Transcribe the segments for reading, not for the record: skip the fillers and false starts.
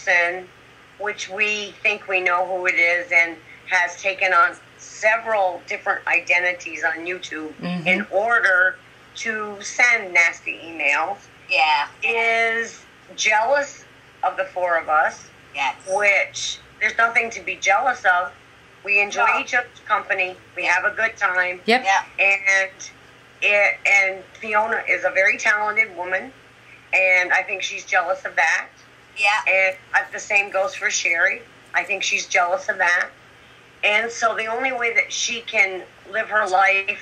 person, which we think we know who it is, and has taken on several different identities on YouTube in order to send nasty emails, is jealous of the four of us, which there's nothing to be jealous of. We enjoy each other's company. We have a good time. And Fiona is a very talented woman, and I think she's jealous of that. And the same goes for Sherry. I think she's jealous of that. And so the only way that she can live her life,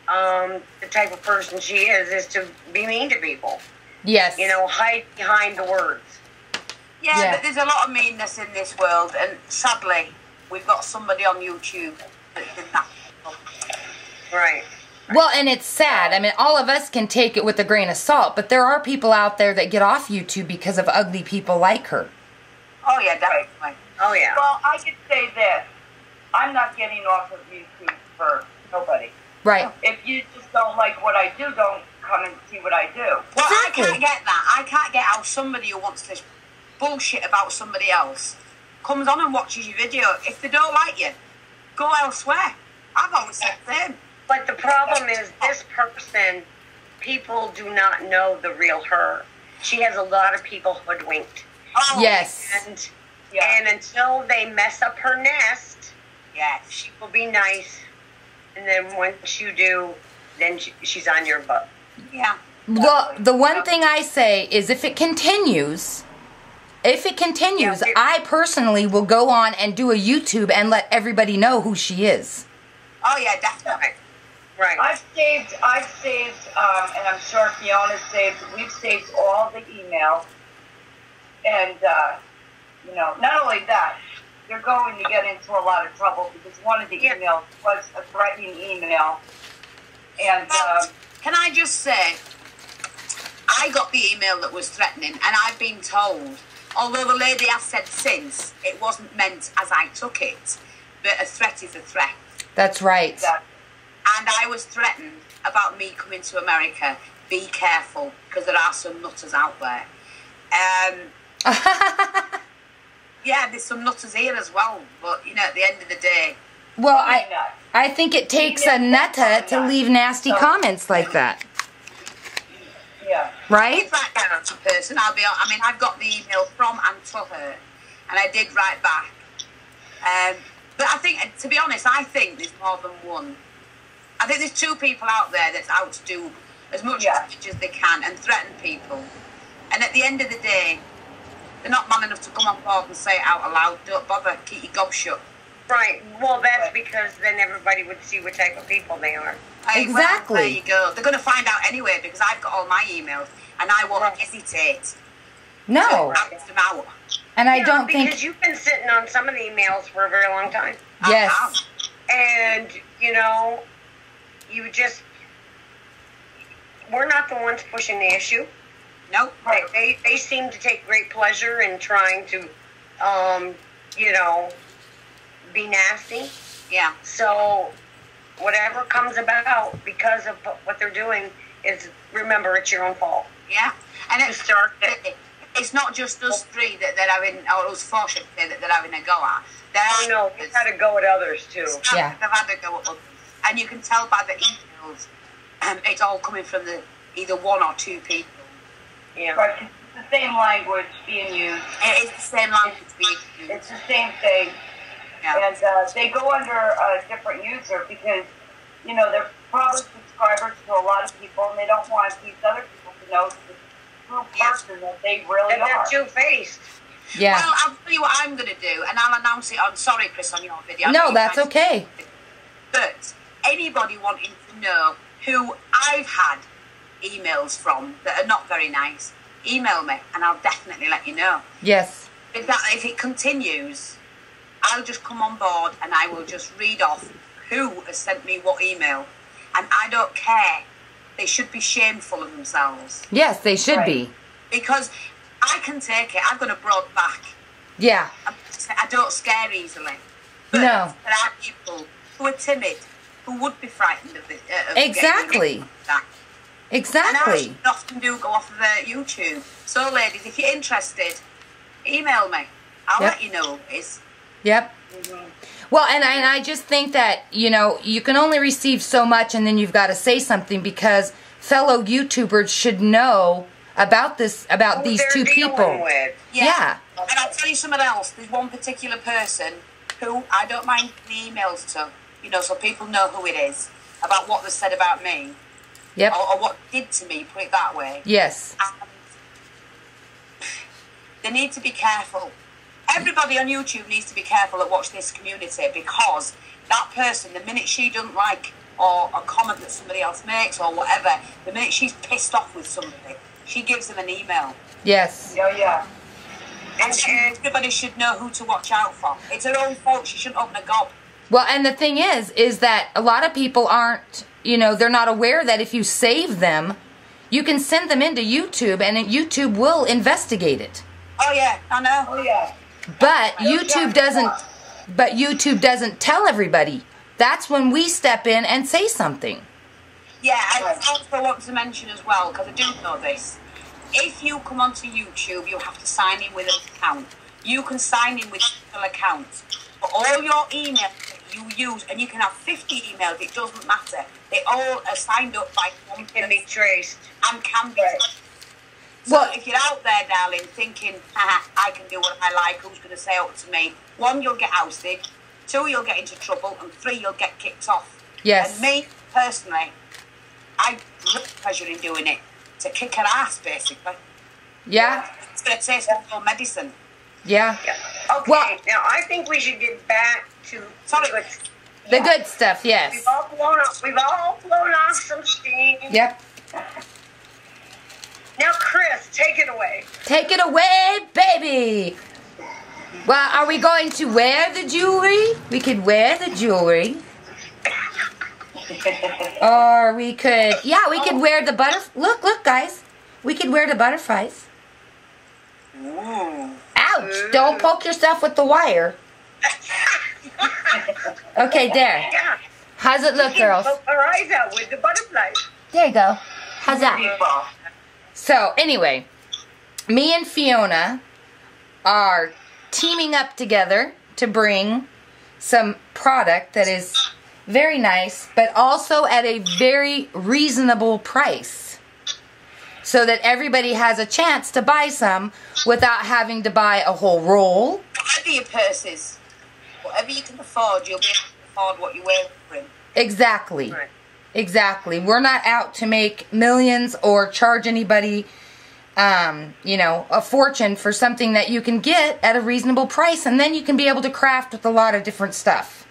the type of person she is to be mean to people. Yes. You know, hide behind the words. Yeah, but there's a lot of meanness in this world, and sadly, we've got somebody on YouTube that did that. Right. Well, and it's sad. I mean, all of us can take it with a grain of salt, but there are people out there that get off YouTube because of ugly people like her. Oh, yeah, definitely. Oh, yeah. Well, I could say this. I'm not getting off of YouTube for nobody. Right. If you just don't like what I do, don't come and see what I do. Well, exactly. I can't get that. I can't get how somebody who wants to bullshit about somebody else comes on and watches your video. If they don't like you, go elsewhere. I've always said the same. But the problem is this person, people do not know the real her. She has a lot of people hoodwinked. Oh, yes. And until they mess up her nest, she will be nice. And then once you do, then she's on your butt. Yeah. Well, the one thing I say is if it continues, I personally will go on and do a YouTube and let everybody know who she is. Oh, yeah, definitely. Right. I've saved, and I'm sure Fiona's saved, we've saved all the emails. And, you know, not only that, you're going to get into a lot of trouble because one of the emails was a threatening email. And, can I just say, I got the email that was threatening, and I've been told, although the lady has said since, it wasn't meant as I took it, but a threat is a threat. That's right. Exactly. And I was threatened about me coming to America. Be careful, because there are some nutters out there. Yeah, there's some nutters here as well. But, you know, at the end of the day... Well, I think it takes a nutter to leave nasty comments like that. Yeah. Right? If that kind of person, I'll be honest. I mean, I've got the email from and to her, and I did write back. But I think, to be honest, I think there's more than one. I think there's two people out there that's out to do as much damage as they can and threaten people. And at the end of the day, they're not man enough to come on board and say it out aloud. Don't bother, keep your gob shut. Right. Well, that's because then everybody would see what type of people they are. Exactly. Well, there you go. They're going to find out anyway because I've got all my emails and I won't hesitate. No. To ask them out. And I don't because think... you've been sitting on some of the emails for a very long time. Yes. And, you know, you just... We're not the ones pushing the issue. Nope. They seem to take great pleasure in trying to, you know, be nasty. Yeah. So whatever comes about because of what they're doing is, remember, it's your own fault. Yeah. And it's not just us three that they're having, or us four, should say, that they're having a go at. No, they've had to go at others too. Yeah. They've had to go at others. And you can tell by the emails, it's all coming from either one or two people. Yeah. Right, it's the same language being used. It is the same language being used. It's the same thing. Yeah. And they go under a different user because, you know, they're probably subscribers to a lot of people and they don't want these other people to know the true person that they really and are. they're two-faced. Yeah. Well, I'll tell you what I'm going to do, and I'll announce it on, sorry, Chris, on your video. No, that's okay. But anybody wanting to know who I've had emails from that are not very nice, email me, and I'll definitely let you know. Yes. If it continues, I'll just come on board and I will just read off who has sent me what email. And I don't care. They should be shameful of themselves. Yes, they should be. Because I can take it. I've got a broad back. Yeah. I don't scare easily. But No. there are people who are timid, who would be frightened of this. Exactly. That. Exactly. And I often do go off of YouTube. So, ladies, if you're interested, email me. I'll Yep. let you know who it is. Yep. Well, and I just think that, you know, you can only receive so much and then you've got to say something because fellow YouTubers should know about this, about these two people. Yeah. And I'll tell you something else. There's one particular person who I don't mind the emails to, you know, so people know who it is, about what they said about me. Yep. Or what they did to me, put it that way. Yes. And they need to be careful. Everybody on YouTube needs to be careful that watch this community, because that person, the minute she doesn't like or a comment that somebody else makes or whatever, the minute she's pissed off with something, she gives them an email. Yes. Yeah. And everybody should know who to watch out for. It's her own fault. She shouldn't open a gob. Well, and the thing is that a lot of people aren't, you know, they're not aware that if you save them, you can send them into YouTube and YouTube will investigate it. Oh yeah, I know. Oh yeah. But YouTube doesn't tell everybody. That's when we step in and say something. Yeah, I also want to mention as well, because I do know this. If you come onto YouTube, you have to sign in with an account. You can sign in with an account. But all your emails that you use, and you can have 50 emails, it doesn't matter. They all are signed up by one person. Can be traced. And can be traced. So if you're out there, darling, thinking, I can do what I like, who's going to say up to me? 1, you'll get ousted. 2, you'll get into trouble. And 3, you'll get kicked off. Yes. And me, personally, I great pleasure in doing it. To kick her ass, basically. Yeah. It's going to taste of no medicine. Yeah. Okay, Well, now I think we should get back to the good stuff, yes. We've all blown off some steam. Yep. Now, Chris, take it away. Take it away, baby. Well, are we going to wear the jewelry? We could wear the jewelry. Or we could, we could wear the look, guys. We could wear the butterflies. Ooh. Ouch, don't poke yourself with the wire. Okay, there. Yeah. How's it look, girls? Poke our eyes out with the butterflies. There you go. How's that? So, anyway, me and Fiona are teaming up together to bring some product that is very nice, but also at a very reasonable price, so that everybody has a chance to buy some without having to buy a whole roll. Whatever your purse is, whatever you can afford, you'll be able to afford what you're wearing. Exactly. Right. Exactly. We're not out to make millions or charge anybody, you know, a fortune for something that you can get at a reasonable price, and then you can be able to craft with a lot of different stuff.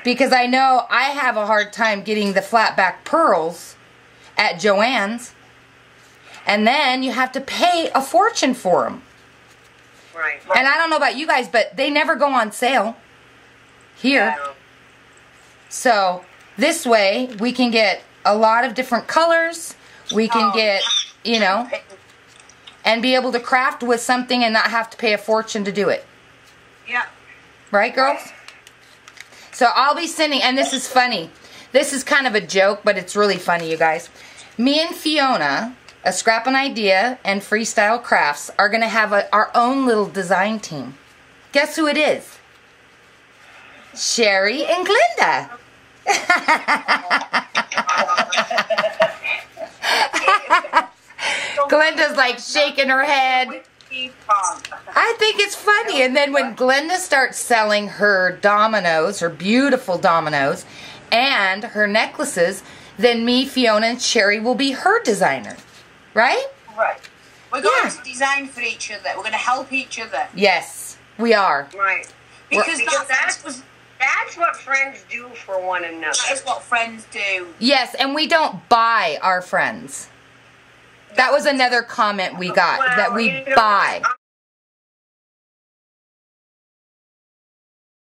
Because I know I have a hard time getting the flat back pearls at Joann's, and then you have to pay a fortune for them. Right. And I don't know about you guys, but they never go on sale here. Yeah. So this way we can get a lot of different colors. We can get, you know, and be able to craft with something and not have to pay a fortune to do it. Yeah. Right, girls? So I'll be sending, and this is funny. This is kind of a joke, but it's really funny, you guys. Me and Fiona, A Scrappin' Idea and Freestyle Crafts, are going to have our own little design team. Guess who it is? Sherry and Glenda. Glenda's like shaking her head. I think it's funny. And then when Glenda starts selling her dominoes, her beautiful dominoes, and her necklaces, then me, Fiona, and Sherry will be her designer. Right? Right. We're going to design for each other. We're going to help each other. Yes, we are. Right. Because that's what friends do for one another. That's what friends do. Yes, and we don't buy our friends. That was another comment we got, Well, that we you know, buy.